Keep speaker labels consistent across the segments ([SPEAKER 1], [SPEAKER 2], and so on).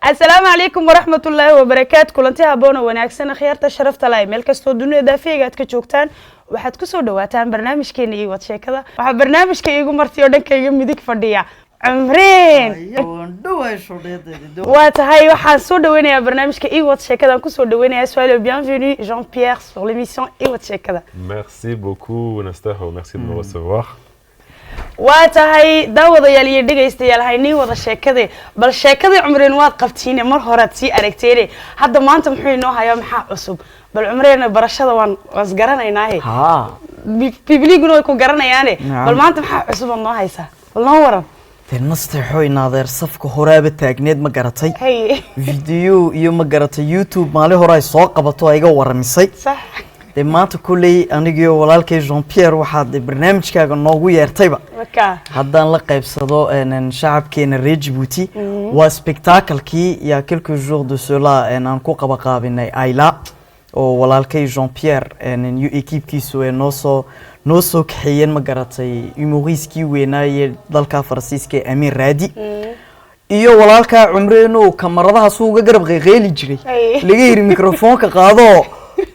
[SPEAKER 1] السلام عليكم ورحمة الله وبركاته كلنتي هابونا وناكسنا خيارتا شرفتا لاي ميل كستو دنيا دافيغا ad ka joogtaan waxaad ku soo dhawaataan barnaamijkeena iyo wad sheekada waxa barnaamijka iigu martiyo dhankayga midig fadhiya Amreen waa tahay waxaan soo dhaweynayaa barnaamijka iyo wad sheekada ku soo dhaweynayaa soyez le bienvenu Jean-Pierre sur l'émission iyo wad sheekada
[SPEAKER 2] Merci beaucoup Nastaho merci de me recevoir
[SPEAKER 1] waa tahay daawadayaal iyo dhageystayaal haynii wada sheekade bal sheekadii Umreen waad qabtiin mar hore aad si aragteen hadda maanta muxuu inoo hayaa maxaa cusub bal Umreen barashada waan was garanaynaa
[SPEAKER 3] ha
[SPEAKER 1] bibliiguna way ku garanayaan bal maanta maxaa cusub noo haysa walaa waran
[SPEAKER 3] nastaxo inaadeer safka horaaba taagneed ma garatay video iyo ma garatay YouTube maali hore ay soo qabato ay iga waramisay
[SPEAKER 1] sax
[SPEAKER 3] maanta kulay aniga walaalkay Jean-Pierre waxaad barnaamijkaaga noogu yeertayba haddaan la qaybsado shacabkeena reer Djibouti waa spectacle-kii il y a quelques jours de cela aan ku qabaqaabinay Ayla oo walaalkay Jean-Pierre iyo équipe-kiisu ay noo soo kaxeeyeen ma garatay humoriste-kii weynaaye dalka Faransiiska Amin Radi iyo walaalka Umreeno kamaradaha suuga garab qeeyli jiray laga yiri microphone-ka qaado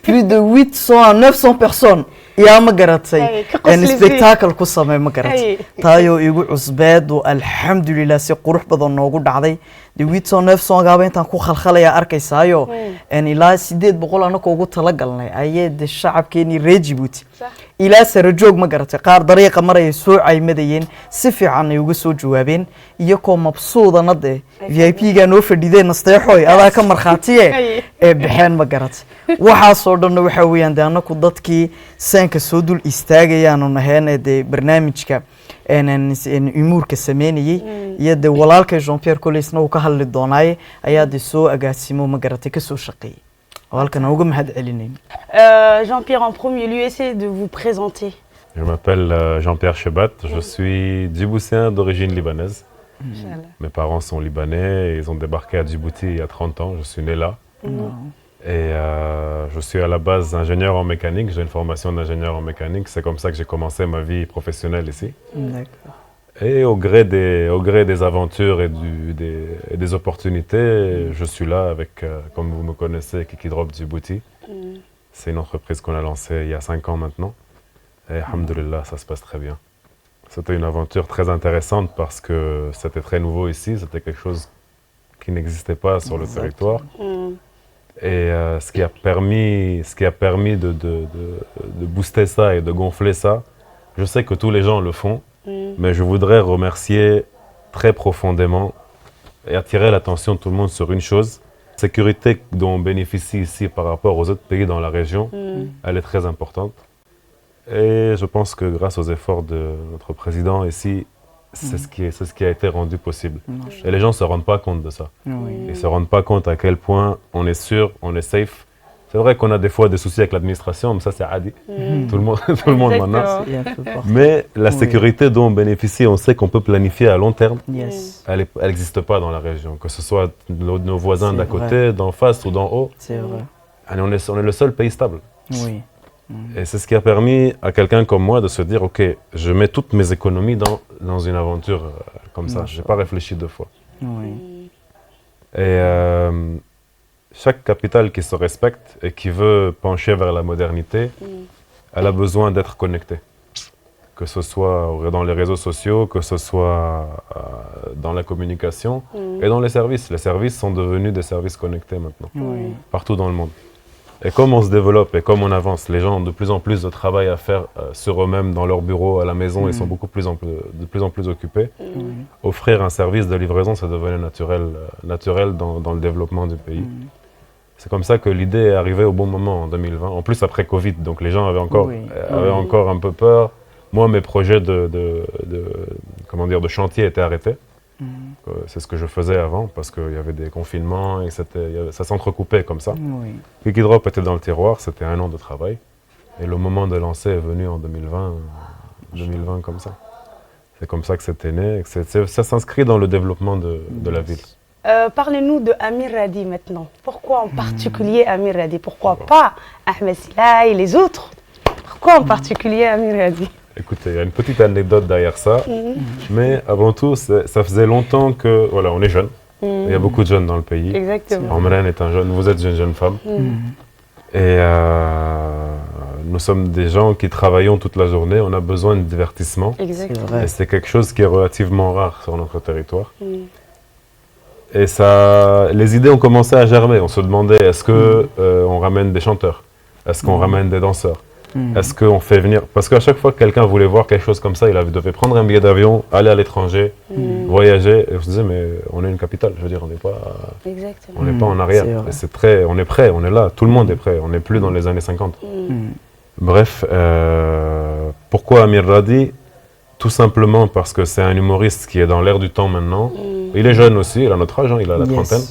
[SPEAKER 3] plus de 800 à 900 personnes يا ما قرأتي إن سبيكتاكل كوسامي ما قرأتي تايو يقول عصبات والحمد لله سيقروح بدون نوجود عادي دي 800 900 قابين تنكو خلخلة يا أركي سايو إن إلا سيدت بقول أنا كوجود تلقلنا أيد الشعب كيني ريجيبوتي إلا سرجوج ما قرأتي قار طريقة مرة يسوع أي مدين سفي عن يوجسو جوابين يكون مبسوط نضي VIP كانوا في الدين نستيحوي هذا كم خاطيه بحين ما قرأتي وحاصل دنا وحويان ده أنا كضتكي ka soo dul istaagayaan oo naheynay barnaamijka umuurka sameeyay iyo walaalka Jean-Pierre Colesna uu ka hadli doonay ayaa soo agaasimo ma garatay ka soo shaqeeyay walaalkana uga mahad celinay
[SPEAKER 1] Jean-Pierre en premier lieu essayez de vous présenter.
[SPEAKER 2] Je m'appelle Jean-Pierre Chebat, je suis djiboutien d'origine libanaise. Mes parents sont libanais, ils ont débarqué à Djibouti il y a 30 ans, je suis né là. Et je suis à la base ingénieur en mécanique, j'ai une formation d'ingénieur en mécanique, c'est comme ça que j'ai commencé ma vie professionnelle ici. Et au gré des aventures et des opportunités, je suis là avec, comme vous me connaissez, Kikidrop Djibouti. C'est une entreprise qu'on a lancée il y a 5 ans maintenant. Et alhamdoulilah, ça se passe très bien. C'était une aventure très intéressante parce que c'était très nouveau ici, c'était quelque chose qui n'existait pas sur le territoire. Et ce qui a permis de booster ça et de gonfler ça, je sais que tous les gens le font, mais je voudrais remercier très profondément et attirer l'attention de tout le monde sur une chose. La sécurité dont on bénéficie ici par rapport aux autres pays dans la région, elle est très importante. Et je pense que grâce aux efforts de notre président ici, c'est ce qui a été rendu possible. Et les gens ne se rendent pas compte de ça. Ils ne se rendent pas compte à quel point on est sûr, on est safe. C'est vrai qu'on a des fois des soucis avec l'administration, mais ça c'est adi. Tout le monde m'en a. Mais la sécurité dont on bénéficie, on sait qu'on peut planifier à long terme. Elle n'existe pas dans la région. Que ce soit nos voisins d'à côté, d'en face ou d'en haut.
[SPEAKER 3] C'est vrai.
[SPEAKER 2] On est le seul pays stable. Oui. Et c'est ce qui a permis à quelqu'un comme moi de se dire, ok, je mets toutes mes économies dans une aventure comme ça. Je n'ai pas réfléchi deux fois. Et chaque capitale qui se respecte et qui veut pencher vers la modernité, elle a besoin d'être connectée. Que ce soit dans les réseaux sociaux, que ce soit dans la communication et dans les services. Les services sont devenus des services connectés maintenant, partout dans le monde. Et comme on se développe et comme on avance, les gens ont de plus en plus de travail à faire sur eux-mêmes, dans leur bureau, à la maison, ils sont de plus en plus occupés. Offrir un service de livraison, ça devenait naturel dans le développement du pays. C'est comme ça que l'idée est arrivée au bon moment en 2020, en plus après Covid, donc les gens avaient encore un peu peur. Moi, mes projets de chantier étaient arrêtés. C'est ce que je faisais avant parce qu'il y avait des confinements et ça s'entrecoupait comme ça. Kikidrop était dans le tiroir, c'était 1 an de travail. Et le moment de lancer est venu en 2020 comme ça. C'est comme ça que c'était né. Ça s'inscrit dans le développement de la ville.
[SPEAKER 1] Parlez-nous de Amir Radi maintenant. Pourquoi en particulier Amir Radi? Pourquoi pas Ahmed Silla et les autres? Pourquoi en particulier Amir Radi?
[SPEAKER 2] Écoutez, il y a une petite anecdote derrière ça. Mais avant tout, ça faisait longtemps que... Voilà, on est jeunes. Il y a beaucoup de jeunes dans le pays.
[SPEAKER 1] Exactement.
[SPEAKER 2] Omran est un jeune, vous êtes une jeune femme. Et nous sommes des gens qui travaillons toute la journée, on a besoin de divertissement.
[SPEAKER 1] Exactement.
[SPEAKER 2] Et c'est quelque chose qui est relativement rare sur notre territoire. Et ça, les idées ont commencé à germer. On se demandait, est-ce qu'on ramène des chanteurs? Est-ce qu'on ramène des danseurs? Est-ce qu'on fait venir... Parce qu'à chaque fois que quelqu'un voulait voir quelque chose comme ça, il devait prendre un billet d'avion, aller à l'étranger, voyager. Et je me disais, mais on est une capitale, je veux dire, on n'est pas en arrière. On est prêt, on est là, tout le monde est prêt. On n'est plus dans les années 50. Bref, pourquoi Amir Radi? Tout simplement parce que c'est un humoriste qui est dans l'air du temps maintenant. Il est jeune aussi, il a notre âge, il a la trentaine.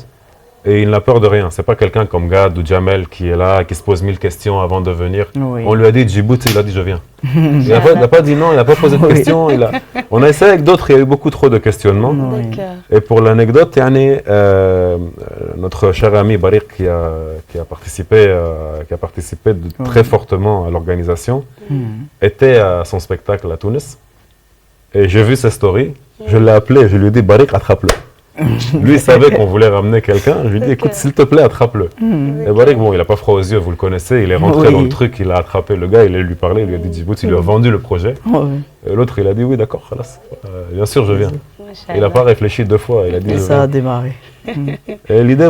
[SPEAKER 2] Et il n'a peur de rien. C'est pas quelqu'un comme Gad ou Jamel qui est là, qui se pose 1000 questions avant de venir. On lui a dit Djibouti, il a dit je viens. Il n'a pas dit non, il n'a pas posé de questions. On a essayé avec d'autres, il y a eu beaucoup trop de questionnements. Et pour l'anecdote, notre cher ami Barik qui a participé très fortement à l'organisation, était à son spectacle à Tunis. Et j'ai vu ses stories, je l'ai appelé, je lui ai dit Barik, attrape-le. Lui, il savait qu'on voulait ramener quelqu'un. Je lui ai dit, écoute, s'il te plaît, attrape-le. Et Barik, bon, il n'a pas froid aux yeux, vous le connaissez. Il est rentré dans le truc, il a attrapé le gars, il lui parlait, il lui a dit Djibouti, il lui a vendu le projet. Et l'autre, il a dit, oui, d'accord, bien sûr, je viens. Il n'a pas réfléchi 2 fois. Il a dit,
[SPEAKER 3] et ça a démarré.
[SPEAKER 2] Et l'idée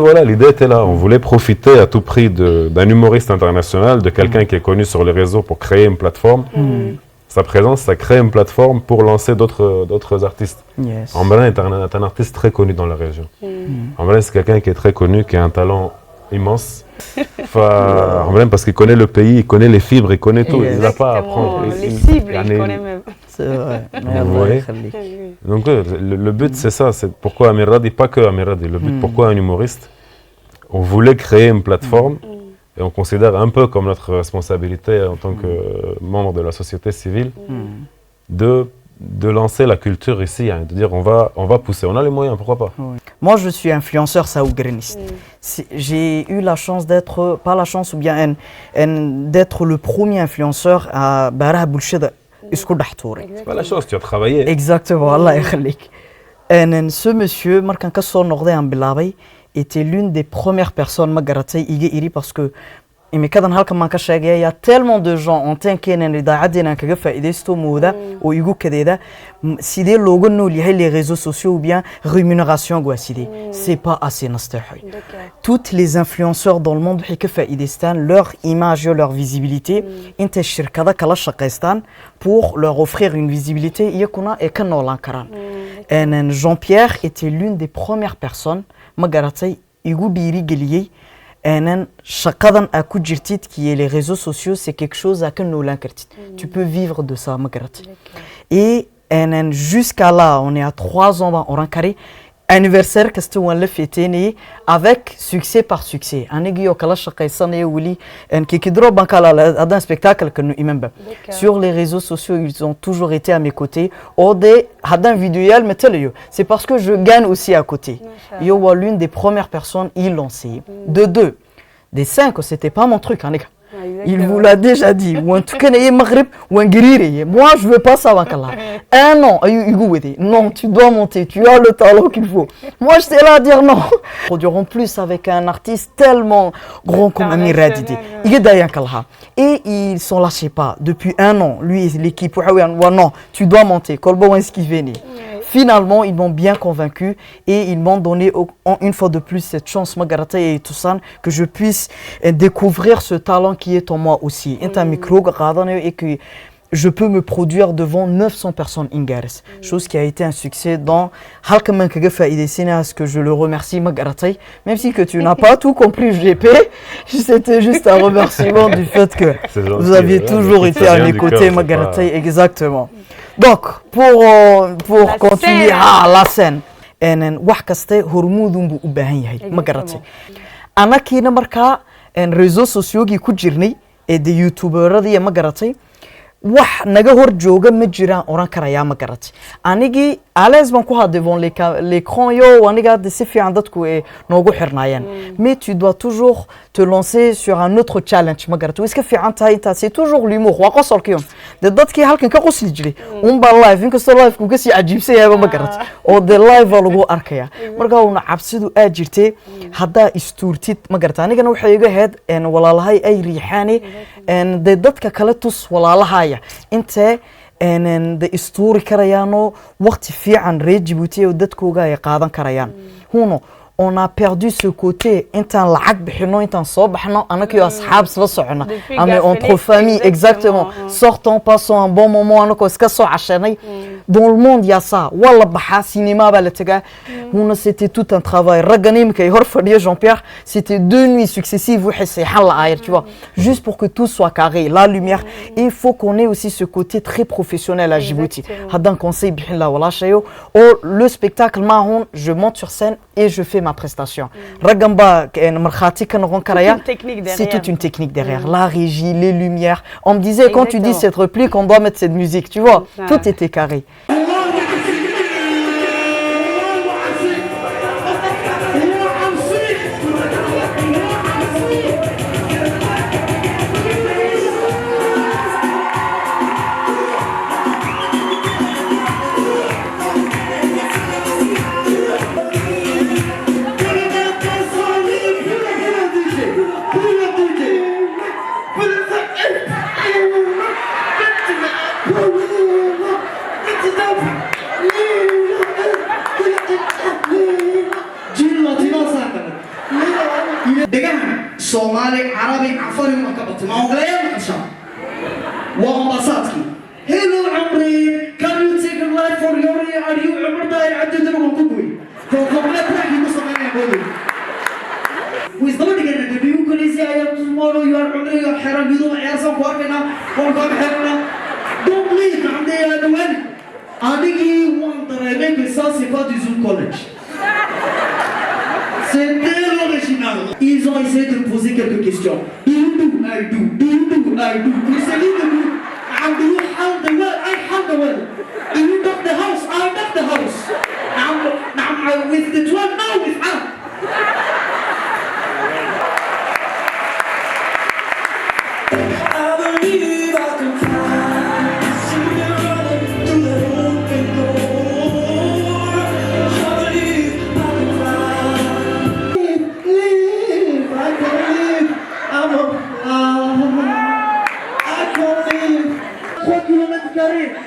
[SPEAKER 2] était là. On voulait profiter à tout prix d'un humoriste international, de quelqu'un qui est connu sur les réseaux pour créer une plateforme. Sa présence, ça crée une plateforme pour lancer d'autres artistes. Omran est un artiste très connu dans la région. Omran, c'est quelqu'un qui est très connu, qui a un talent immense. Omran, parce qu'il connaît le pays, il connaît les fibres, il connaît tout. Il n'a pas à apprendre.
[SPEAKER 1] Les cibles, il connaît même.
[SPEAKER 3] C'est vrai.
[SPEAKER 2] Donc le but, c'est ça. C'est pourquoi Amir Radi, pas que Amir Radi. Le but, pourquoi un humoriste? On voulait créer une plateforme. Et on considère un peu comme notre responsabilité en tant que membre de la société civile de lancer la culture ici, de dire on va pousser, on a les moyens, pourquoi pas.
[SPEAKER 3] Moi je suis influenceur saougraniste. J'ai eu la chance d'être, pas la chance ou bien d'être le premier influenceur à Barah Boulchida. C'est
[SPEAKER 2] pas la chance, tu as travaillé.
[SPEAKER 3] Exactement, Allah yakhlik. Ce monsieur, Marc Ankassor Nordé Ambilabay, était l'une des premières personnes magaratay iga iri parce que imikadan halkan man ka sheegay ya tellement de gens ont tankeenan idaacadina kaga faa'iideysto mooda oo igu kadeeda sidee looga nool yahay les réseaux sociaux ou bien rémunération goasidé c'est pas assez nastahay. Toutes les influenceurs dans le monde waxay ka faa'iideystaan leur image et leur visibilité inta shirkada kala shaqeystaan pour leur offrir une visibilité iyakuna ay ka noolaan karaan. Jean-Pierre était l'une des premières personnes magaratay igu dhiirigeliyey shaqadan a ku jirtid qui est les réseaux sociaux, c'est quelque chose à que noolaan kartid. Tu peux vivre de ça magaratay. Et jusqu'à là, on est à 3 ans baan oran karay anniversaire kasta waan la fêteynayay avec succès par succès. Anigio kala shaqeysanayo weli kikidro baan kala hadan spectacle kanu imanba. Sur les réseaux sociaux, ils ont toujours été à mes côtés. Ode hadan vidéo metalayo. C'est parce que je gagne aussi à côté. Yo wa l'une des premières personnes il lancé. De 2, des 5, c'était pas mon truc aniga. Il vous l'a déjà dit. Ou en tout cas, moi, je veux pas ça. Non, non, tu dois monter. Tu as le talent qu'il faut. Moi, j'étais là à dire non. Ils produiront plus avec un artiste tellement grand comme Amir Radi. Et ils sont lâchés pas. Depuis 1 an, lui et l'équipe, non, tu dois monter. Finalement, ils m'ont bien convaincu et ils m'ont donné une fois de plus cette chance, Magaratay et Toussaint, que je puisse découvrir ce talent qui est en moi aussi. Et que je peux me produire devant 900 personnes ingares. Chose qui a été un succès dans Halkaman Kagafa Idesina, ce que je le remercie, Magaratay. Même si que tu n'as pas tout compris, GP, c'était juste un remerciement du fait que vous aviez toujours été à mes côtés, Magaratay, exactement. Donc, pour continuer la scène, wax kaste hormuudun buu u baahan yahay ma garatay anakiina markaa réseaux sociaux gi ku jirnay ee de youtuberada ma garatay wax naga hor jooga ma jiraan oran karayaa ma garatay anigii alaise baan ku hadlay devant l'écran yo aniga de si fiican dadku noogu xirnaayeen mais tu dois toujours te lancer sur un autre challenge ma garatay iska fiican tahay inta c'est toujours l'humour waa qosolkiyo de dadkii halkan ka qosli jiray baa live inkastoo live ku gasii cajiibsan yahay ma garatay oo de live lagu arkaya marka una cabsidu aad jirtay hadda istuurtid ma garatay anigana waxay iga ahayd walaalahay ay riixaani de dadka kale tus walaalahaya intee de istuuri karayaano waqti fiican reer Djibouti oo dadkooga ay qaadan karayaan huno on a perdu ce côté intaan lacag bixino intaan soo baxno anaga asxaab la socona ama entre famille exactement sortons passons un bon moment anaga iska soo cashanay dans le monde ya ça wala baxa cinéma ba la taga huno c'était tout un travail raganim kay hor fadhiyo Jean-Pierre c'était 2 nuits successives waxay seexan la ayr tu vois juste pour que tout soit carré la lumière et il faut qu'on ait aussi ce côté très professionnel à Djibouti hadan conseil bixin la wala shayo le spectacle mahon je monte sur scène et je fais ma prestation. Ragamba, c'est toute une technique derrière. La régie, les lumières. On me disait, quand tu dis cette réplique, on doit mettre cette musique. Tu vois, tout était carré.
[SPEAKER 4] Somali, Arabic, Afari, Makabat, Mongolian, and some. Wambasatki. Hello, Amri. Can you take a life for your are you ever die at the Drogui? From Complete, he was a man. Who is going to get it? You can say, I am tomorrow, you are Amri, you are Haram, you don't have some work enough, or come Haram. Don't leave, I'm there at the wedding. Adigi want the Rebecca Sassifa du Zoom College. C'était l'original. Ils ont essayé de poser quelques questions. Do you do? I do. Do you do? I do. You say you do. How do you have the well? I have the well. Do you knock the house? I knock the house. Now with the 12, now with up. I believe I can fly. See me running through the open door. I believe I can fly. Live, I can live. I'm a I can live. 3 km²,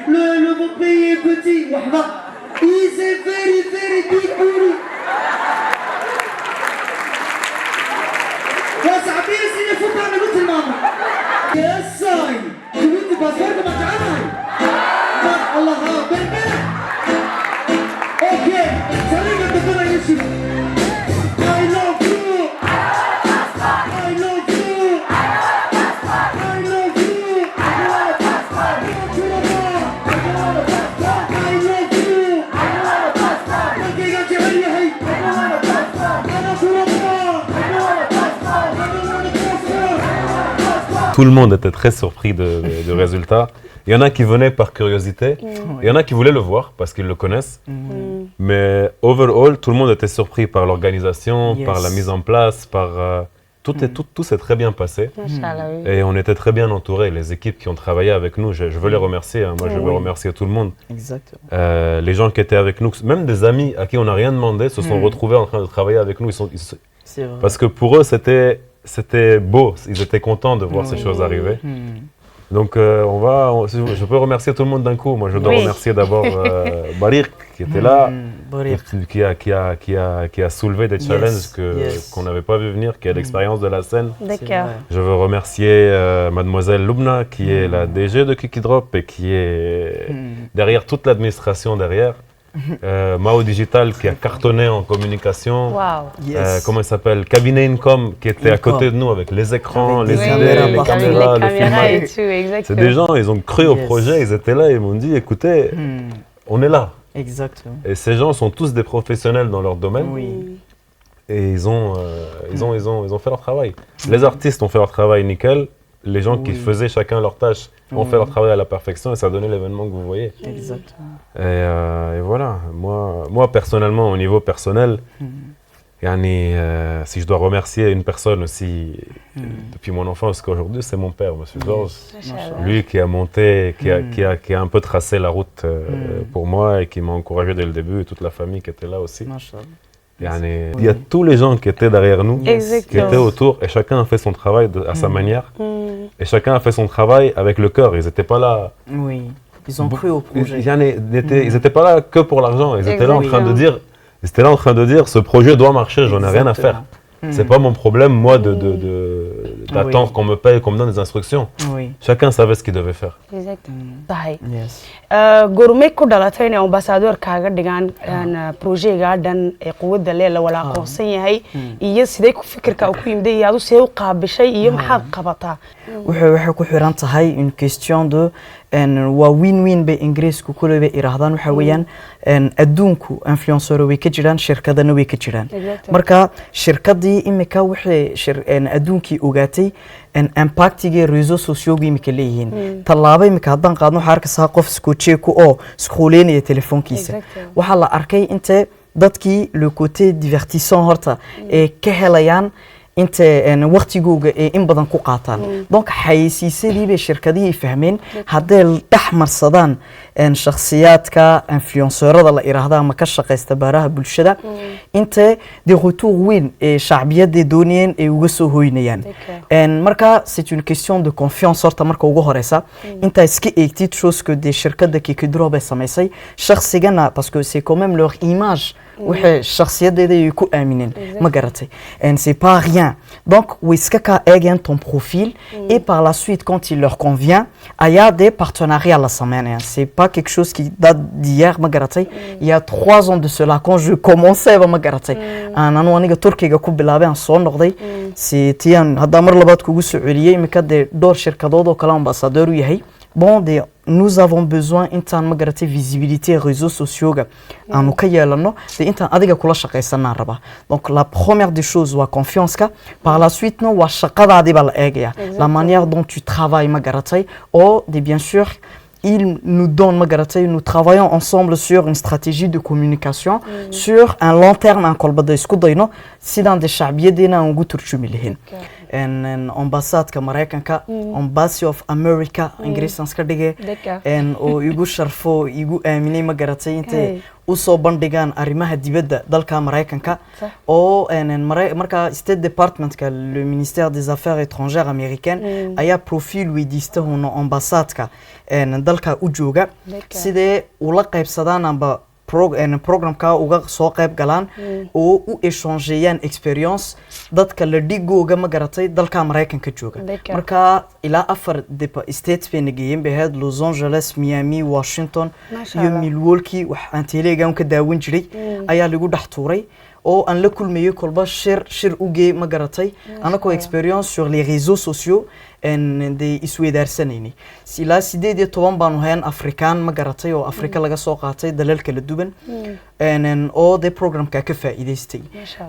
[SPEAKER 4] le pays est petit. Is a very, very big booty. What's up? Is in the football with the mama. Yes, I. You need the passport, but Allah, baby. Okay, telling you the good issue. I love you. I love you. I love you.
[SPEAKER 2] Tout le monde était très surpris du résultat. Il y en a qui venaient par curiosité, il y en a qui voulaient le voir parce qu'ils le connaissent. Mais overall, tout le monde était surpris par l'organisation, par la mise en place, par tout s'est très bien passé. Et on était très bien entourés. Les équipes qui ont travaillé avec nous, je veux les remercier. Hein. Moi, je veux remercier tout le monde.
[SPEAKER 3] Exactement.
[SPEAKER 2] Les gens qui étaient avec nous, même des amis à qui on n'a rien demandé, se sont retrouvés en train de travailler avec nous. Parce que pour eux, c'était beau. Ils étaient contents de voir ces choses arriver. Donc, je peux remercier tout le monde d'un coup. Moi, je dois remercier d'abord Barir qui était là, qui a soulevé des challenges qu'on n'avait pas vu venir, qui a l'expérience de la scène. Je veux remercier Mademoiselle Lubna, qui est la DG de Kiki Drop et qui est derrière toute l'administration derrière. Mao Digital qui a cartonné en communication. Comment il s'appelle? Cabinet Incom qui était à côté de nous avec les écrans, les idées, les caméras, le filmage. C'est des gens, ils ont cru au projet, ils étaient là, ils m'ont dit écoutez, on est là.
[SPEAKER 3] Exactement.
[SPEAKER 2] Et ces gens sont tous des professionnels dans leur domaine. Et ils ont fait leur travail. Les artistes ont fait leur travail nickel. Les gens qui faisaient chacun leur tâche On fait leur travail à la perfection et ça a donné l'événement que vous voyez.
[SPEAKER 3] Exactement.
[SPEAKER 2] Et voilà, moi personnellement, au niveau personnel, si je dois remercier une personne aussi depuis mon enfance jusqu'à aujourd'hui, c'est mon père, Monsieur Georges. Lui qui a monté, qui a un peu tracé la route pour moi et qui m'a encouragé dès le début, et toute la famille qui était là aussi. Il y a tous les gens qui étaient derrière nous, qui étaient autour, et chacun a fait son travail à sa manière. Et chacun a fait son travail avec le cœur. Ils n'étaient pas là.
[SPEAKER 3] Oui, ils ont cru au projet.
[SPEAKER 2] Ils n'étaient pas là que pour l'argent. Ils étaient là en train de dire. Ils étaient là en train de dire, ce projet doit marcher, j'en ai rien à faire. C'est pas mon problème, moi, d'attendre qu'on me paye, qu'on me donne des instructions. Chacun savait ce qu'il devait faire.
[SPEAKER 1] Exactement. Gourmet ku dhalatay inay ambassador kaaga dhigaan project-ga dhan ee quwadda leh la wala aqoonsan yahay iyo sidee ku fikirka ku yimid iyo aad u soo qaabishay iyo maxaad qabataa
[SPEAKER 3] waxay ku xiran tahay une question de waa win-win bay ingiriisku kuleba iraahdaan waxa weeyaan adduunku influencer way ka jiraan shirkadana way ka jiraan marka shirkadii imika waxay adduunkii ogaatay impactiga réseaux sociaux imika leeyihiin talaabo imika haddaan qaadno waxa arkaysaa qof iskooje ku oo iskuuleynaya telefoonkiisa waxa la arkay inta dadkii le côté divertissant horta ee ka helayaan inta waqtigooga ee in badan ku qaataan donc xayeysiisadii bay shirkadihii fahmeen hadday dhex marsadaan shakhsiyaadka influencerada la iraahda ama ka shaqaysta baaraha bulshada inta des retours weyn ee shacbiyadii doonayeen ay uga soo hoynayaan marka c'est une question de confiance horta marka ugu horeysa inta iska eegtid chose que des shirkada Kikidro bay samaysay shakhsigana parce que c'est quand même leur image waxay shakhsiyadeeda ay ku aamineen ma garatay c'est pas rien donc wiska ka eegeen ton profil et par la suite quand il leur convient il y a des partenariats la semaine c'est pas quelque chose qui date d'hier ma garatay il y a 3 ans de cela quand je commençais ma garatay anu aniga Turkiga ku bilaabay aan soo noqday c'était hadda mar labaad kugu soo celiyay imika de door shirkadood oo kala ambassadeur u yahay bon nous avons besoin intaan ma garatay visibilité réseaux sociaux aanu ka yeelano intaan adiga kula shaqaysanaa raba donc la première des choses waa confiance ka par la suite no waa shaqadaadii baa la eegaya la manière dont tu travailles ma garatay oo bien sûr il nous donne magaratay nous travaillons ensemble sur une stratégie de communication sur un long terme en kolbada isku dayno sidaan de shacbiyadeena aan ugu turjumi lahayn ambassadka Mareykanka Embassy of America ingiriisan iska dhigay oo igu sharfo igu aaminay magaratay intay u soo bandhigaan arrimaha dibadda dalka Mareykanka oo marka State Department-ka le ministère des Affaires étrangères américain ayaa profil weydiista hono ambassadka dalka u jooga sidee ula qaybsadaan amba programka uga soo qayb galaan oo u échangeeyaan experience dadka la dhigooga ma garatay dalka Mareykanka jooga marka ilaa 4 states bay nagayeen baheed Los Angeles Miami Washington iyo Milwaukee wax aan teleegan ka daawan jiray ayaa lagu dhax tuuray oo aan la kulmayo kolba shir u geey ma garatay anako experience sur les réseaux sociaux de isweydaarsanayni ilaa 18 baanu hayn Afrikaan ma garatay oo Afrika laga soo qaatay dalal kala duwan oo de programka ka faa'iideystay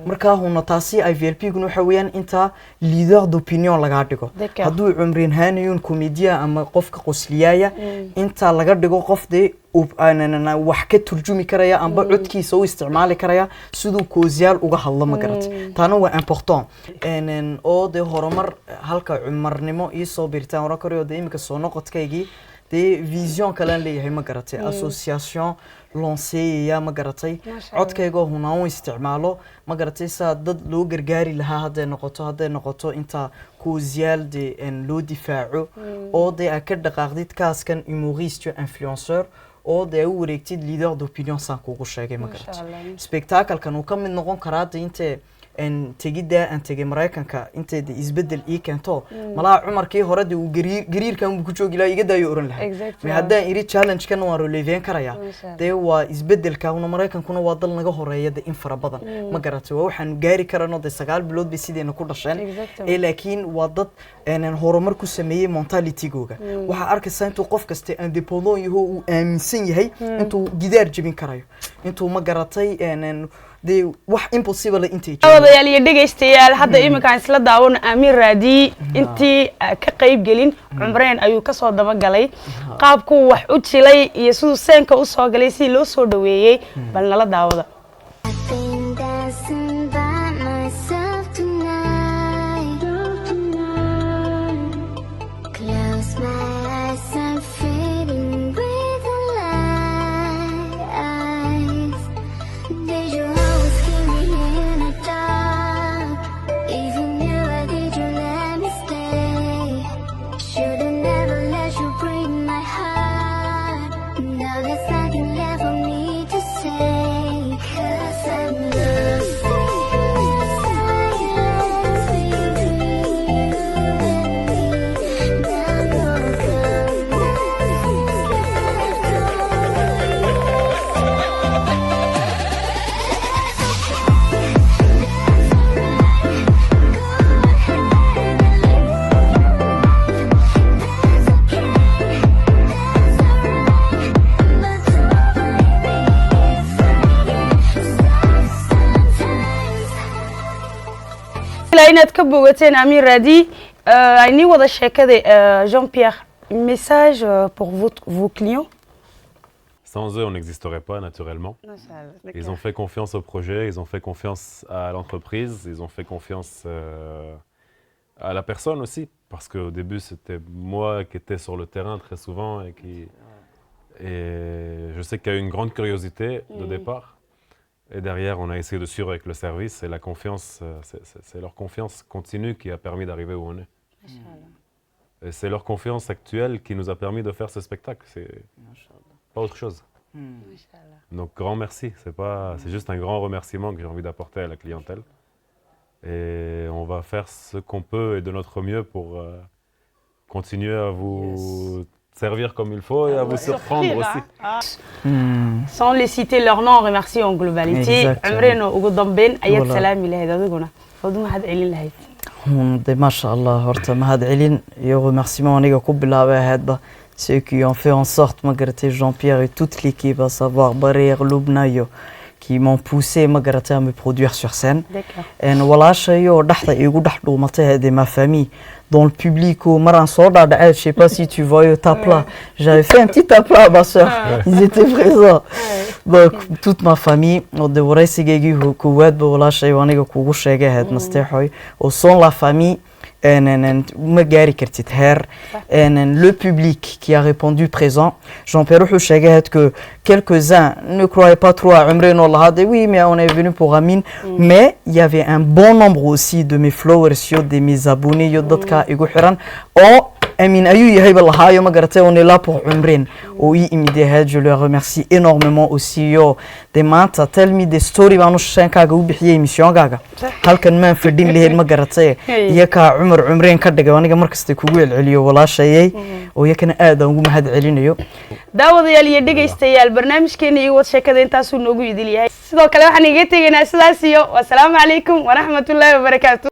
[SPEAKER 3] marka huna taasi IVLP-gu waxa weeyaan inta leader d'opinion laga dhigo haduu cumreen haanayun comedian ama qofka qosliyaya inta laga dhigo qof de wax ka turjumi karaya amba codkiisa u isticmaali karaya sidoo koosiyaal uga hadlo ma garatay taana waa important oo de horumar halka cumarnimo iyo soo birtaan wara koriyo de imika soo noqodkaygii de vision kala leeyahay ma garatay association lancée ya ma garatay codkayga huna uu isticmaalo ma garatay sa dad loo gargaari lahaa haday noqoto inta koosiyaal de loo difaaco oo de ka dhaqaaqdid kaaskan humoriste influenceur oo de u wareegtid leader d'opinion san kugu sheegay ma garatay spectacle kan uu ka mid noqon karaa inta tegida aan tegay Mareykanka inta isbedel ii keento malaa Cumarkii hore uu gariirkan ku joogi lahaa iga daayo oran lahaa ma hadaan iri challenge kan waan releven karaya de waa isbedelka una Mareykankuna waa dal naga horeeya in fara badan ma garatay waxaan gaari karano de 9 bilood bi sideena ku dhasheen laakiin waa dad horumar ku sameeyay mentality-googa waxa arkaysaa intuu qof kasta independent yahay uu aaminsan yahay intuu gidaar jabin karayo intuu ma garatay dee wax impossible intay
[SPEAKER 1] wadayaal iyo dhegaystayaal hadda iminkaan isla daawano Amiin Raadi intii ka qayb gelin cumreen ayuu ka soo daba galay qaabku wax u jilay iyo sidoo seenka u soo galay si loo soo dhaweeyay bal nala daawada inaad ka bogateen Amiin Raadi ayni wada sheekada Jean-Pierre message pour vos clients.
[SPEAKER 2] Sans eux, on n'existerait pas naturellement. Ils ont fait confiance au projet, ils ont fait confiance à l'entreprise, ils ont fait confiance à la personne aussi, parce qu'au début, c'était moi qui étais sur le terrain très souvent et je sais qu'il y a eu une grande curiosité de départ. Et derrière, on a essayé de suivre avec le service et la confiance, c'est leur confiance continue qui a permis d'arriver où on est. Et c'est leur confiance actuelle qui nous a permis de faire ce spectacle. C'est pas autre chose. Donc grand merci. C'est juste un grand remerciement que j'ai envie d'apporter à la clientèle. Et on va faire ce qu'on peut et de notre mieux pour continuer à vous servir comme il faut et à vous surprendre aussi.
[SPEAKER 1] Sans les citer leur nom, on remercie en globalité. Amreno ugu dambeyn ayad salaami lahayd adiguna. Faduma had celin lahayd.
[SPEAKER 3] De mashallah horta mahad celin iyo remerciement aniga ku bilaabay hadba ceux qui ont fait en sorte magaratay Jean-Pierre et toute l'équipe à savoir Barir Lubnayo qui m'ont poussé magaratay à me produire sur scène. En walaashayo dhaxda igu dhax dhuumatay de ma famille dans le public au Maransoda, je sais pas si tu vois au tapla. J'avais fait un petit tapla, ma soeur. Ils étaient présents. Donc toute ma famille, on devrait se gagner au Koweït, voilà, chez on est au Koweït, chez Gahed, Masterhoy. Au son la famille, le public qui a répondu présent. Jean-Pierre Houchegahed que quelques-uns ne croyaient pas trop à Umren Allah. Oui, mais on est venu pour Amin. Mais il y avait un bon nombre aussi de mes followers, de mes abonnés, Amin Ayou Yahib Allah, on est là pour Umren. Oui, je le remercie énormément aussi. Des maths, tell me des stories, on a un émission gaga. Halkan man fidin lihi magaratay yaka Umren ka dhigay aniga markasta kugu celceliyo walaashayay oo yakana aad ugu mahad celinayo
[SPEAKER 1] daawadayaal iyo dhageystayaal barnaamijkeena iyo wad sheekada intaas uu noogu idil yahay sidoo kale waxaan iga tegaynaa sidaas iyo wassalaamu calaykum wa rahmatullaahi wa barakaatuh